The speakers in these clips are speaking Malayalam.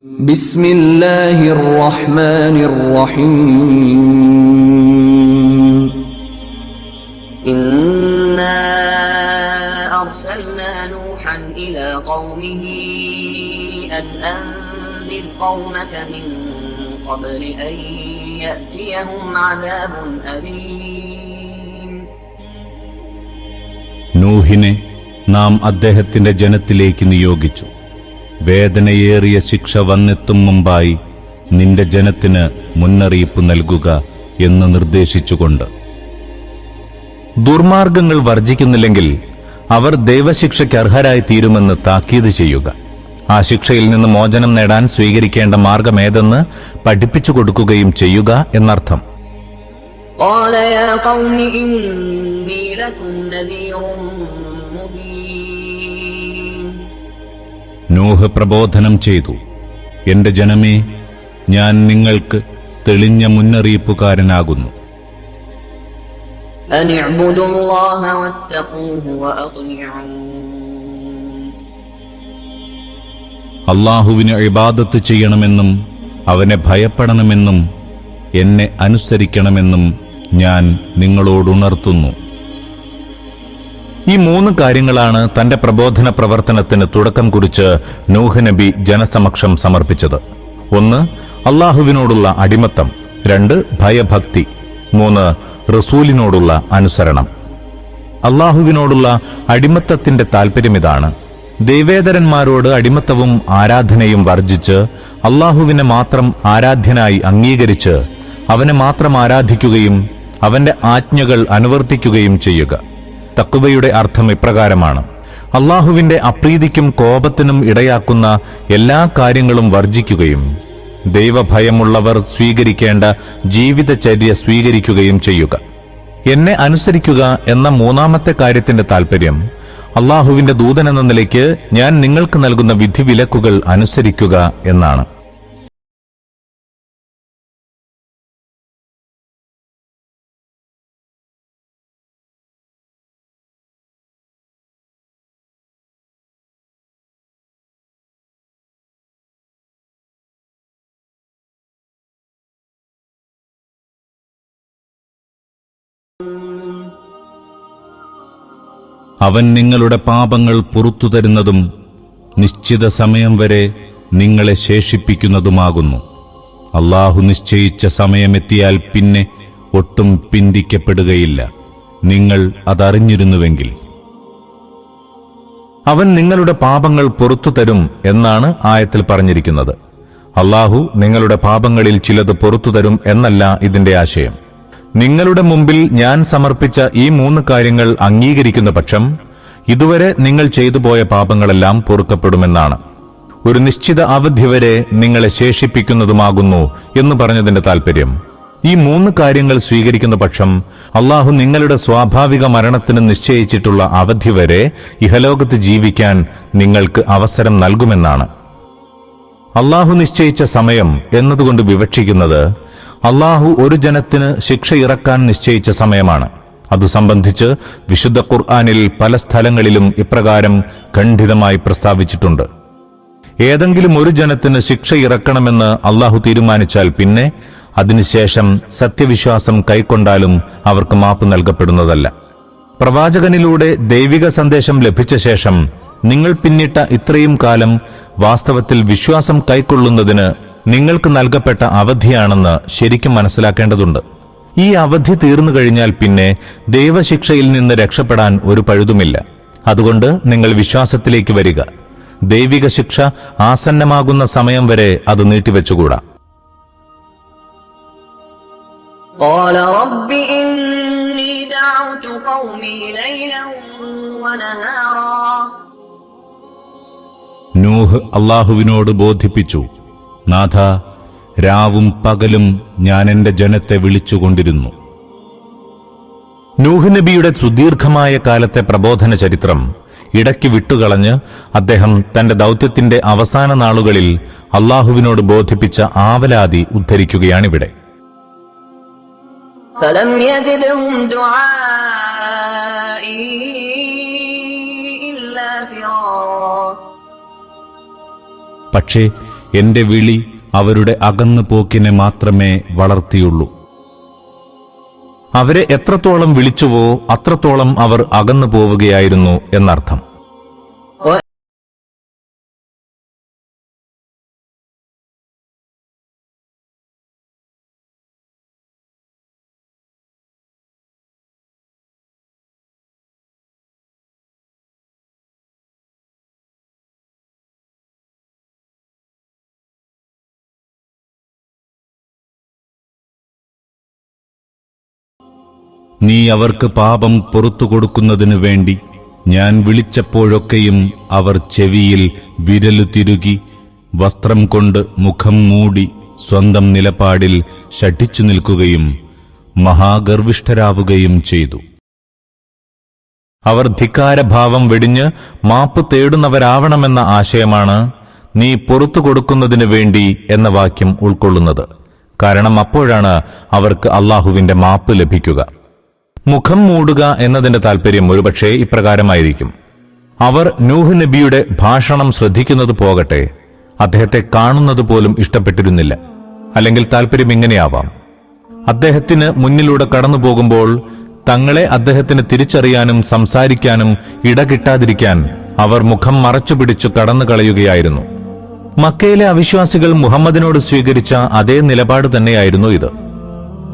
بسم الله الرحمن الرحيم إنا أرسلنا نوحا إلى قومه أن أنذر قومك من قبل أن يأتيهم عذاب أليم. നൂഹിനെ നാം അദ്ദേഹത്തിന്റെ ജനത്തിലേക്ക് നിയോഗിച്ചു. വേദനയേറിയ ശിക്ഷ വന്നെത്തും മുമ്പായി നിന്റെ ജനത്തിന് മുന്നറിയിപ്പ് നൽകുക എന്ന് നിർദ്ദേശിച്ചുകൊണ്ട്. ദുർമാർഗങ്ങൾ വർജിക്കുന്നില്ലെങ്കിൽ അവർ ദൈവശിക്ഷയ്ക്ക് അർഹരായി തീരുമെന്ന് താക്കീത് ചെയ്യുക. ആ ശിക്ഷയിൽ നിന്ന് മോചനം നേടാൻ സ്വീകരിക്കേണ്ട മാർഗമേതെന്ന് പഠിപ്പിച്ചു കൊടുക്കുകയും ചെയ്യുക എന്നർത്ഥം. قال يا قوم إني لكم نذير مبين. നൂഹ് പ്രബോധനം ചെയ്തു, എന്റെ ജനമേ, ഞാൻ നിങ്ങൾക്ക് തെളിഞ്ഞ മുന്നറിയിപ്പുകാരനാകുന്നു. أن اعبدوا الله واتقوه وأطيعون. അല്ലാഹുവിനെ ഇബാദത്ത് ചെയ്യണമെന്നും അവനെ ഭയപ്പെടണമെന്നും എന്നെ അനുസരിക്കണമെന്നും ഞാൻ നിങ്ങളോടുണർത്തുന്നു. ഈ മൂന്ന് കാര്യങ്ങളാണ് തന്റെ പ്രബോധന പ്രവർത്തനത്തിന് തുടക്കം കുറിച്ച് നൂഹ് നബി ജനസമക്ഷം സമർപ്പിച്ചത്. 1, അല്ലാഹുവിനോടുള്ള അടിമത്തം. 2, ഭയഭക്തി. 3, റസൂലിനോടുള്ള അനുസരണം. അല്ലാഹുവിനോടുള്ള അടിമത്തത്തിന്റെ താൽപര്യമിതാണ്. ദൈവേതരന്മാരോട് അടിമത്തവും ആരാധനയും വർജിച്ച് അല്ലാഹുവിനെ മാത്രം ആരാധ്യനായി അംഗീകരിച്ച് അവനെ മാത്രം ആരാധിക്കുകയും അവന്റെ ആജ്ഞകൾ അനുവർത്തിക്കുകയും ചെയ്യുക. തഖ്വയുടെ അർത്ഥം ഇപ്രകാരമാണ്: അല്ലാഹുവിന്റെ അപ്രീതിക്കും കോപത്തിനും ഇടയാക്കുന്ന എല്ലാ കാര്യങ്ങളും വർജിക്കുകയും ദൈവഭയമുള്ളവർ സ്വീകരിക്കേണ്ട ജീവിതചര്യ സ്വീകരിക്കുകയും ചെയ്യുക. എന്നെ അനുസരിക്കുക എന്ന മൂന്നാമത്തെ കാര്യത്തിന്റെ താൽപര്യം അല്ലാഹുവിന്റെ ദൂതനെന്ന നിലയ്ക്ക് ഞാൻ നിങ്ങൾക്ക് നൽകുന്ന വിധിവിലക്കുകൾ അനുസരിക്കുക എന്നാണ്. അവൻ നിങ്ങളുടെ പാപങ്ങൾ പുറത്തുതരുന്നതും നിശ്ചിത സമയം വരെ നിങ്ങളെ ശേഷിപ്പിക്കുന്നതുമാകുന്നു. അല്ലാഹു നിശ്ചയിച്ച സമയമെത്തിയാൽ പിന്നെ ഒട്ടും പിന്തിക്കപ്പെടുകയില്ല. നിങ്ങൾ അതറിഞ്ഞിരുന്നുവെങ്കിൽ. അവൻ നിങ്ങളുടെ പാപങ്ങൾ പുറത്തുതരും എന്നാണ് ആയത്തിൽ പറഞ്ഞിരിക്കുന്നത്. അല്ലാഹു നിങ്ങളുടെ പാപങ്ങളിൽ ചിലത് പുറത്തുതരും എന്നല്ല ഇതിന്റെ ആശയം. നിങ്ങളുടെ മുമ്പിൽ ഞാൻ സമർപ്പിച്ച ഈ 3 കാര്യങ്ങൾ അംഗീകരിക്കുന്ന പക്ഷം ഇതുവരെ നിങ്ങൾ ചെയ്തു പോയ പാപങ്ങളെല്ലാം പൊറുക്കപ്പെടുമെന്നാണ്. ഒരു നിശ്ചിത അവധി വരെ നിങ്ങളെ ശേഷിപ്പിക്കുന്നതുമാകുന്നു എന്ന് പറഞ്ഞതിന്റെ താൽപര്യം, ഈ 3 കാര്യങ്ങൾ സ്വീകരിക്കുന്ന പക്ഷം അല്ലാഹു നിങ്ങളുടെ സ്വാഭാവിക മരണത്തിന് നിശ്ചയിച്ചിട്ടുള്ള അവധി വരെ ഇഹലോകത്ത് ജീവിക്കാൻ നിങ്ങൾക്ക് അവസരം നൽകുമെന്നാണ്. അല്ലാഹു നിശ്ചയിച്ച സമയം എന്നതുകൊണ്ട് വിവക്ഷിക്കുന്നത് അല്ലാഹു ഒരു ജനത്തിന് ശിക്ഷ ഇറക്കാൻ നിശ്ചയിച്ച സമയമാണ്. അതു സംബന്ധിച്ച് വിശുദ്ധ ഖുർആനിൽ പല സ്ഥലങ്ങളിലും ഇപ്രകാരം ഖണ്ഡിതമായി പ്രസ്താവിച്ചിട്ടുണ്ട്. ഏതെങ്കിലും ഒരു ജനത്തിന് ശിക്ഷ ഇറക്കണമെന്ന് അല്ലാഹു തീരുമാനിച്ചാൽ പിന്നെ അതിനുശേഷം സത്യവിശ്വാസം കൈക്കൊണ്ടാലും അവർക്ക് മാപ്പ് നൽകപ്പെടുന്നതല്ല. പ്രവാചകനിലൂടെ ദൈവിക സന്ദേശം ലഭിച്ച ശേഷം നിങ്ങൾ പിന്നിട്ട ഇത്രയും കാലം വാസ്തവത്തിൽ വിശ്വാസം കൈക്കൊള്ളുന്നതിന് നിങ്ങൾക്ക് നൽകപ്പെട്ട അവധിയാണെന്ന് ശരിക്കും മനസ്സിലാക്കേണ്ടതുണ്ട്. ഈ അവധി തീർന്നു കഴിഞ്ഞാൽ പിന്നെ ദൈവശിക്ഷയിൽ നിന്ന് രക്ഷപ്പെടാൻ ഒരു പഴുതുമില്ല. അതുകൊണ്ട് നിങ്ങൾ വിശ്വാസത്തിലേക്ക് വരിക. ദൈവിക ശിക്ഷ ആസന്നമാകുന്ന സമയം വരെ അത് നീട്ടിവെച്ചുകൂടാ. قال رب إني دعوت قومي ليلا ونهارا. നൂഹ് അല്ലാഹുവിനോട് ബോധിപ്പിച്ചു, നാഥ, രാവും പകലും ഞാൻ എന്റെ ജനത്തെ വിളിച്ചുകൊണ്ടിരുന്നു. നൂഹ് നബിയുടെ സുദീർഘമായ കാലത്തെ പ്രബോധന ചരിത്രം ഇടയ്ക്ക് വിട്ടുകളഞ്ഞ് അദ്ദേഹം തന്റെ ദൗത്യത്തിന്റെ അവസാന നാളുകളിൽ അല്ലാഹുവിനോട് ബോധിപ്പിച്ച ആവലാതി ഉദ്ധരിക്കുകയാണിവിടെ. فلم يزدهم دعائي إلا فرارا. പക്ഷേ എന്റെ വിളി അവരുടെ അകന്നുപോക്കിനെ മാത്രമേ വളർത്തിയുള്ളൂ. അവരെ എത്രത്തോളം വിളിച്ചുവോ അത്രത്തോളം അവർ അകന്നു പോവുകയായിരുന്നു എന്നർത്ഥം. നീ അവർക്ക് പാപം പുറത്തു കൊടുക്കുന്നതിനു വേണ്ടി ഞാൻ വിളിച്ചപ്പോഴൊക്കെയും അവർ ചെവിയിൽ വിരലു തിരുകി വസ്ത്രം കൊണ്ട് മുഖം മൂടി സ്വന്തം നിലപാടിൽ ശഠിച്ചു നിൽക്കുകയും മഹാഗർവിഷ്ഠരാവുകയും ചെയ്തു. അവർ ധിക്കാരഭാവം വെടിഞ്ഞ് മാപ്പ് തേടുന്നവരാവണമെന്ന ആശയമാണ് നീ പുറത്തു കൊടുക്കുന്നതിനു വേണ്ടി എന്ന വാക്യം ഉൾക്കൊള്ളുന്നത്. കാരണം അപ്പോഴാണ് അവർക്ക് അള്ളാഹുവിന്റെ മാപ്പ് ലഭിക്കുക. മുഖം മൂടുക എന്നതിന്റെ താൽപര്യം ഒരുപക്ഷെ ഇപ്രകാരമായിരിക്കും: അവർ നൂഹ് നബിയുടെ ഭാഷണം ശ്രദ്ധിക്കുന്നത് പോകട്ടെ, അദ്ദേഹത്തെ കാണുന്നത് പോലും ഇഷ്ടപ്പെട്ടിരുന്നില്ല. അല്ലെങ്കിൽ താൽപര്യം ഇങ്ങനെയാവാം: അദ്ദേഹത്തിന് മുന്നിലൂടെ കടന്നു പോകുമ്പോൾ തങ്ങളെ അദ്ദേഹത്തിന് തിരിച്ചറിയാനും സംസാരിക്കാനും ഇടകിട്ടാതിരിക്കാൻ അവർ മുഖം മറച്ചുപിടിച്ചു കടന്നു കളയുകയായിരുന്നു. മക്കയിലെ അവിശ്വാസികൾ മുഹമ്മദിനോട് സ്വീകരിച്ച അതേ നിലപാട് തന്നെയായിരുന്നു ഇത്.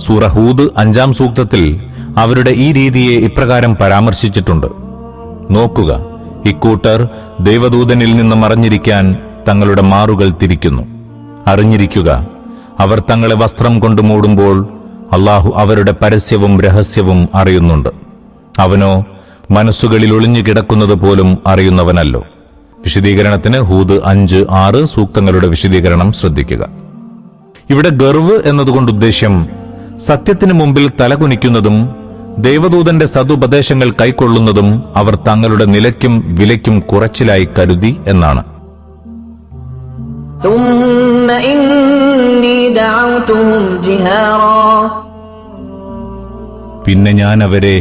സൂറ ഹൂദ് 5-ാം സൂക്തത്തിൽ അവരുടെ ഈ രീതിയെ ഇപ്രകാരം പരാമർശിച്ചിട്ടുണ്ട്: നോക്കുക, ഇക്കൂട്ടർ ദൈവദൂതനിൽ നിന്ന് മറഞ്ഞിരിക്കാൻ തങ്ങളുടെ മാറുകൾ തിരിക്കുന്നു. അറിഞ്ഞിരിക്കുക, അവർ തങ്ങളെ വസ്ത്രം കൊണ്ട് മൂടുമ്പോൾ അള്ളാഹു അവരുടെ പരസ്യവും രഹസ്യവും അറിയുന്നുണ്ട്. അവനോ മനസ്സുകളിൽ ഒളിഞ്ഞു കിടക്കുന്നത് പോലും അറിയുന്നവനല്ലോ. വിശദീകരണത്തിന് ഹൂദ് 5-6 സൂക്തങ്ങളുടെ വിശദീകരണം ശ്രദ്ധിക്കുക. ഇവിടെ ഗർവ് എന്നതുകൊണ്ട് ഉദ്ദേശ്യം സത്യത്തിനു മുമ്പിൽ തലകുനിക്കുന്നതും ദൈവദൂതന്റെ സതുപദേശങ്ങൾ കൈക്കൊള്ളുന്നതും അവർ തങ്ങളുടെ നിലയ്ക്കും വിലയ്ക്കും കുറച്ചിലായി കരുതി എന്നാണ്. പിന്നെ ഞാൻ അവരെ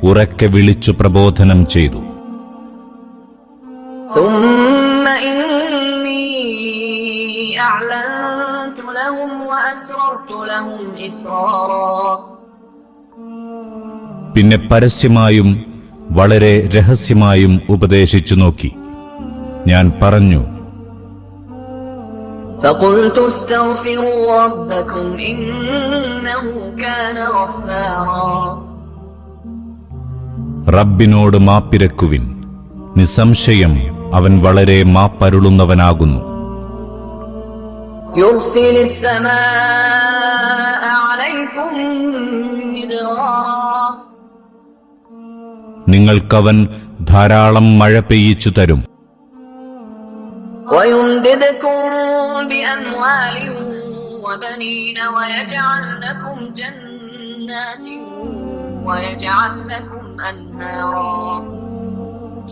ഉറക്കെ വിളിച്ചു പ്രബോധനം ചെയ്തു. പിന്നെ പരസ്യമായും വളരെ രഹസ്യമായും ഉപദേശിച്ചു നോക്കി. ഞാൻ പറഞ്ഞു: റബ്ബിനോട് മാപ്പിരക്കുവിൻ, നിസ്സംശയം അവൻ വളരെ മാപ്പരുളുന്നവനാകുന്നു. നിങ്ങൾക്കവൻ ധാരാളം മഴ പെയ്യിച്ചു തരും.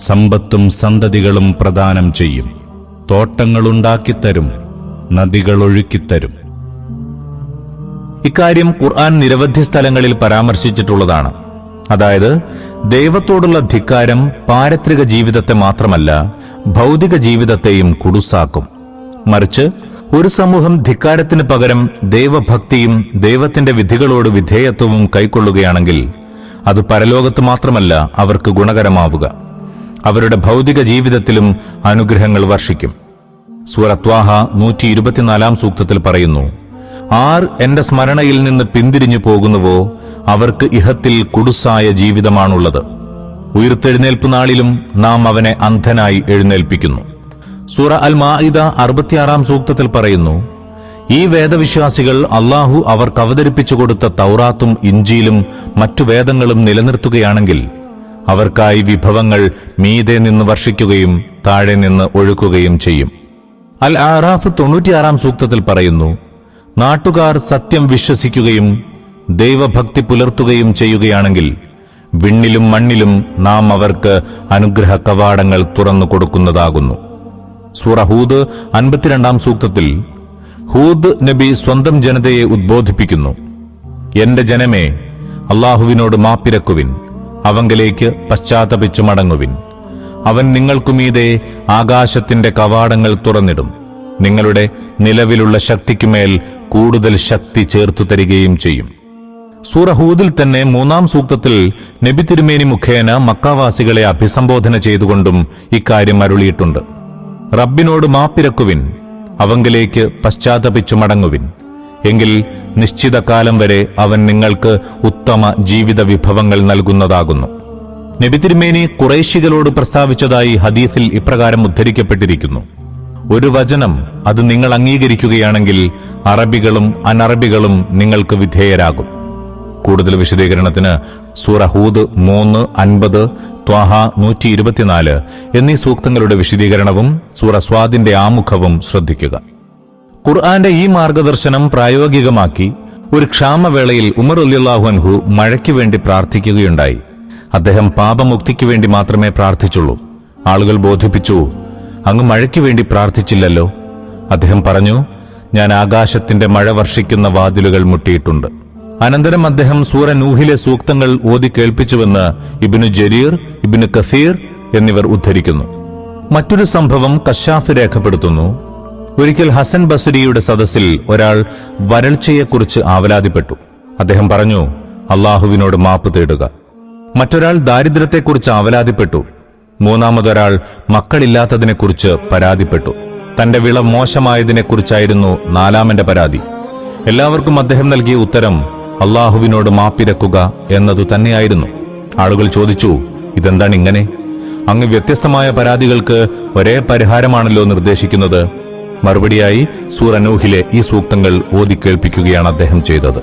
സമ്പത്തും സന്തതികളും പ്രദാനം ചെയ്യും. തോട്ടങ്ങളുണ്ടാക്കിത്തരും, നദികളൊഴുക്കിത്തരും. ഇക്കാര്യം ഖുർആൻ നിരവധി സ്ഥലങ്ങളിൽ പരാമർശിച്ചിട്ടുള്ളതാണ്. അതായത് ദൈവത്തോടുള്ള ധിക്കാരം പാരത്രിക ജീവിതത്തെ മാത്രമല്ല ഭൗതിക ജീവിതത്തെയും കുടുസാക്കും. മറിച്ച് ഒരു സമൂഹം ധിക്കാരത്തിന് പകരം ദൈവഭക്തിയും ദൈവത്തിന്റെ വിധികളോട് വിധേയത്വവും കൈക്കൊള്ളുകയാണെങ്കിൽ അത് പരലോകത്ത് മാത്രമല്ല അവർക്ക് ഗുണകരമാവുക, അവരുടെ ഭൗതിക ജീവിതത്തിലും അനുഗ്രഹങ്ങൾ വർഷിക്കും. സൂറ ത്വാഹ 124-ാം സൂക്തത്തിൽ പറയുന്നു: ആർ എന്റെ സ്മരണയിൽ നിന്ന് പിന്തിരിഞ്ഞു പോകുന്നുവോ അവർക്ക് ഇഹത്തിൽ കുടുസായ ജീവിതമാണുള്ളത്. ഉയിർത്തെഴുന്നേൽപ്പ് നാളിലും നാം അവനെ അന്ധനായി എഴുന്നേൽപ്പിക്കുന്നു. സൂറ അൽ മാഇദ 66-ാം സൂക്തത്തിൽ പറയുന്നു: ഈ വേദവിശ്വാസികൾ അള്ളാഹു അവർക്ക് അവതരിപ്പിച്ചു കൊടുത്ത തൗറാത്തും ഇഞ്ചീലും മറ്റു വേദങ്ങളും നിലനിർത്തുകയാണെങ്കിൽ അവർക്കായി വിഭവങ്ങൾ മീതെ നിന്ന് വർഷിക്കുകയും താഴെ നിന്ന് ഒഴുക്കുകയും ചെയ്യും. അൽ ആറാഫ് 96-ാം സൂക്തത്തിൽ പറയുന്നു: നാട്ടുകാർ സത്യം വിശ്വസിക്കുകയും ദൈവഭക്തി പുലർത്തുകയും ചെയ്യുകയാണെങ്കിൽ വിണ്ണിലും മണ്ണിലും നാം അവർക്ക് അനുഗ്രഹ കവാടങ്ങൾ തുറന്നു കൊടുക്കുന്നതാകുന്നു. സൂറ ഹൂദ് 52-ാം സൂക്തത്തിൽ ഹൂദ് നബി സ്വന്തം ജനതയെ ഉദ്ബോധിപ്പിക്കുന്നു: എന്റെ ജനമേ, അള്ളാഹുവിനോട് മാപ്പിരക്കുവിൻ, അവങ്കലേക്ക് പശ്ചാത്തപിച്ചു മടങ്ങുവിൻ. അവൻ നിങ്ങൾക്കുമീതെ ആകാശത്തിന്റെ കവാടങ്ങൾ തുറന്നിടും, നിങ്ങളുടെ നിലവിലുള്ള ശക്തിക്കുമേൽ കൂടുതൽ ശക്തി ചേർത്തു തരികയും ചെയ്യും. സൂറ ഹൂദിൽ തന്നെ 3-ാം സൂക്തത്തിൽ നബി തിരുമേനി മുഖേന മക്കാവാസികളെ അഭിസംബോധന ചെയ്തുകൊണ്ടും ഇക്കാര്യം അരുളിയിട്ടുണ്ട്. റബ്ബിനോട് മാപ്പിരക്കുവിൻ, അവങ്കിലേക്ക് പശ്ചാത്തപിച്ചു മടങ്ങുവിൻ, എങ്കിൽ നിശ്ചിത കാലം വരെ അവൻ നിങ്ങൾക്ക് ഉത്തമ ജീവിത വിഭവങ്ങൾ നൽകുന്നതാകുന്നു. നബി തിരുമേനി ഖുറൈശികളോട് പ്രസ്താവിച്ചതായി ഹദീസിൽ ഇപ്രകാരം ഉദ്ധരിക്കപ്പെട്ടിരിക്കുന്നു: ഒരു വചനം അത് നിങ്ങൾ അംഗീകരിക്കുകയാണെങ്കിൽ അറബികളും അനറബികളും നിങ്ങൾക്ക് വിധേയരാകും. കൂടുതൽ വിശദീകരണത്തിന് സൂറ ഹൂദ് 3:50, ത്വാഹ 124 എന്നീ സൂക്തങ്ങളുടെ വിശദീകരണവും സൂറ സ്വാദിന്റെ ആമുഖവും ശ്രദ്ധിക്കുക. ഖുർആന്റെ ഈ മാർഗദർശനം പ്രായോഗികമാക്കി ഒരു ക്ഷാമവേളയിൽ ഉമർ റളിയല്ലാഹു അൻഹു മഴയ്ക്ക് വേണ്ടി പ്രാർത്ഥിക്കുകയുണ്ടായി. അദ്ദേഹം പാപമുക്തിക്ക് വേണ്ടി മാത്രമേ പ്രാർത്ഥിച്ചുള്ളൂ. ആളുകൾ ബോധിപ്പിച്ചു, അങ്ങ് മഴയ്ക്ക് വേണ്ടി പ്രാർത്ഥിച്ചില്ലല്ലോ. അദ്ദേഹം പറഞ്ഞു, ഞാൻ ആകാശത്തിന്റെ മഴ വർഷിക്കുന്ന വാതിലുകൾ മുട്ടിയിട്ടുണ്ട്. അനന്തരം അദ്ദേഹം സൂറ നൂഹിലെ സൂക്തങ്ങൾ ഓതി കേൾപ്പിച്ചുവെന്ന് ഇബ്നു ജരീർ, ഇബ്നു കസീർ എന്നിവർ ഉദ്ധരിക്കുന്നു. മറ്റൊരു സംഭവം കശാഫ് രേഖപ്പെടുത്തുന്നു. ഒരിക്കൽ ഹസൻ ബസ്രിയുടെ സദസ്സിൽ ഒരാൾ വരൾച്ചയെക്കുറിച്ച് ആവലാതിപ്പെട്ടു. അദ്ദേഹം പറഞ്ഞു, അള്ളാഹുവിനോട് മാപ്പ് തേടുക. മറ്റൊരാൾ ദാരിദ്ര്യത്തെക്കുറിച്ച് ആവലാതിപ്പെട്ടു. മൂന്നാമതൊരാൾ മക്കളില്ലാത്തതിനെക്കുറിച്ച് പരാതിപ്പെട്ടു. തന്റെ വിള മോശമായതിനെക്കുറിച്ചായിരുന്നു നാലാമന്റെ പരാതി. എല്ലാവർക്കും അദ്ദേഹം നൽകിയ ഉത്തരം അള്ളാഹുവിനോട് മാപ്പിരക്കുക എന്നതു തന്നെയായിരുന്നു. ആളുകൾ ചോദിച്ചു, ഇതെന്താണ് ഇങ്ങനെ? അങ്ങ് വ്യത്യസ്തമായ പരാതികൾക്ക് ഒരേ പരിഹാരമാണല്ലോ നിർദ്ദേശിക്കുന്നത്. മറുപടിയായി സൂറ നൂഹിലെ ഈ സൂക്തങ്ങൾ ഓതി കേൾപ്പിക്കുകയാണ് അദ്ദേഹം ചെയ്തത്.